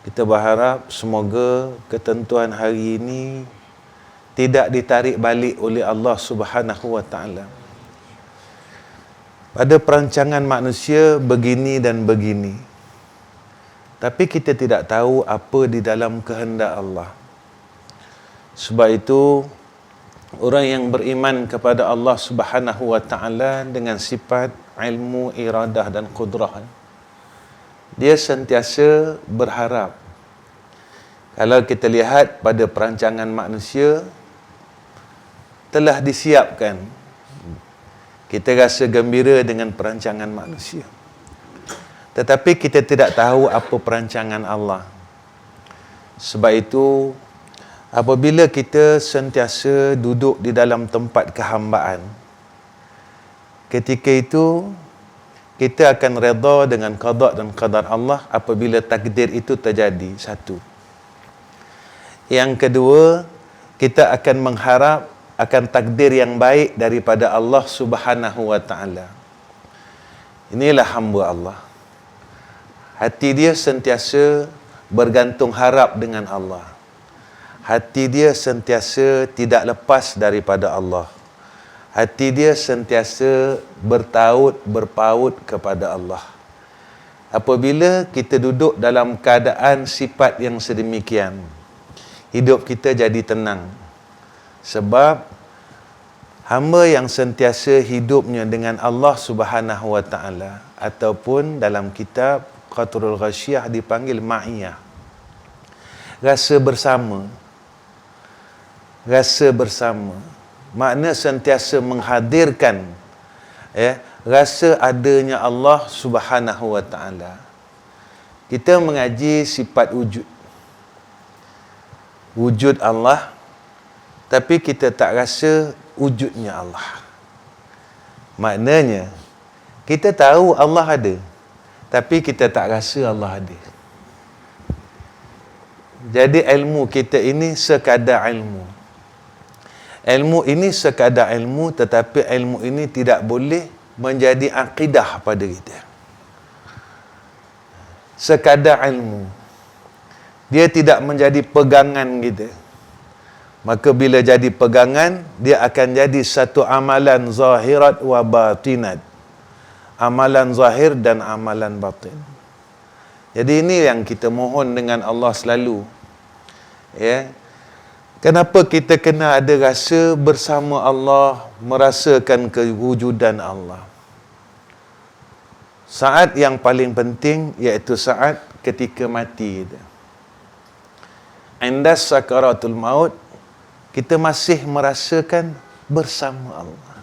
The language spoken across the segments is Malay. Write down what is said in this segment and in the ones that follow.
Kita berharap semoga ketentuan hari ini tidak ditarik balik oleh Allah Subhanahu wa taala. Pada perancangan manusia begini dan begini. Tapi kita tidak tahu apa di dalam kehendak Allah. Sebab itu orang yang beriman kepada Allah Subhanahu wa taala dengan sifat ilmu, iradah dan qudrah, dia sentiasa berharap. Kalau kita lihat pada perancangan manusia telah disiapkan, kita rasa gembira dengan perancangan manusia. Tetapi kita tidak tahu apa perancangan Allah. Sebab itu, apabila kita sentiasa duduk di dalam tempat kehambaan, ketika itu kita akan redha dengan qada dan qadar Allah apabila takdir itu terjadi. Satu. Yang kedua, kita akan mengharap akan takdir yang baik daripada Allah Subhanahu wa taala. Inilah hamba Allah. Hati dia sentiasa bergantung harap dengan Allah. Hati dia sentiasa tidak lepas daripada Allah. Hati dia sentiasa berpaut kepada Allah. Apabila kita duduk dalam keadaan sifat yang sedemikian, hidup kita jadi tenang. Sebab hamba yang sentiasa hidupnya dengan Allah Subhanahu wa taala, ataupun dalam kitab Qatrul Ghasyiyah dipanggil ma'iyah, rasa bersama. Rasa bersama makna sentiasa menghadirkan rasa adanya Allah Subhanahu wa taala. Kita mengaji sifat wujud Allah, tapi kita tak rasa wujudnya Allah. Maknanya kita tahu Allah ada, tapi kita tak rasa Allah ada. Jadi ilmu kita ini sekadar ilmu. Ilmu ini sekadar ilmu, tetapi ilmu ini tidak boleh menjadi akidah pada kita. Sekadar ilmu. Dia tidak menjadi pegangan kita. Maka bila jadi pegangan, dia akan jadi satu amalan zahirat wa batinat. Amalan zahir dan amalan batin. Jadi ini yang kita mohon dengan Allah selalu. Kenapa kita kena ada rasa bersama Allah, merasakan kewujudan Allah? Saat yang paling penting iaitu saat ketika mati kita. Indas sakaratul maut, kita masih merasakan bersama Allah.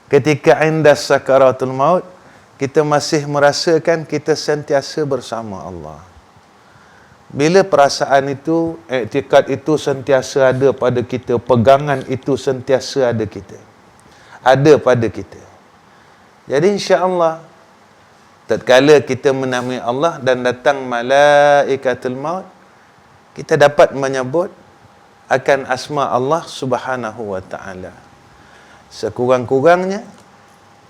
Ketika indas sakaratul maut, kita masih merasakan kita sentiasa bersama Allah. Bila perasaan itu, i'tikad itu sentiasa ada pada kita, pegangan itu sentiasa ada pada kita. Jadi insya-Allah, tatkala kita menamai Allah dan datang malaikatul maut, kita dapat menyebut akan asma Allah Subhanahu wa taala. Sekurang-kurangnya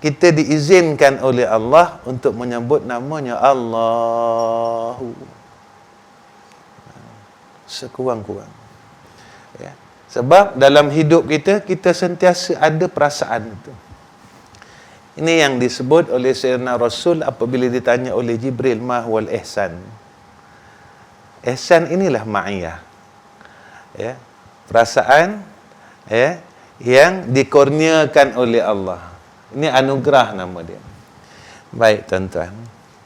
kita diizinkan oleh Allah untuk menyebut namanya Allahu. Sekurang-kurang. Sebab dalam hidup kita sentiasa ada perasaan itu. Ini yang disebut oleh Sayyidina Rasul apabila ditanya oleh Jibril, ma huwal ihsan. Ihsan inilah ma'iyah. Perasaan yang dikurniakan oleh Allah. Ini anugerah nama dia. Baik tuan-tuan.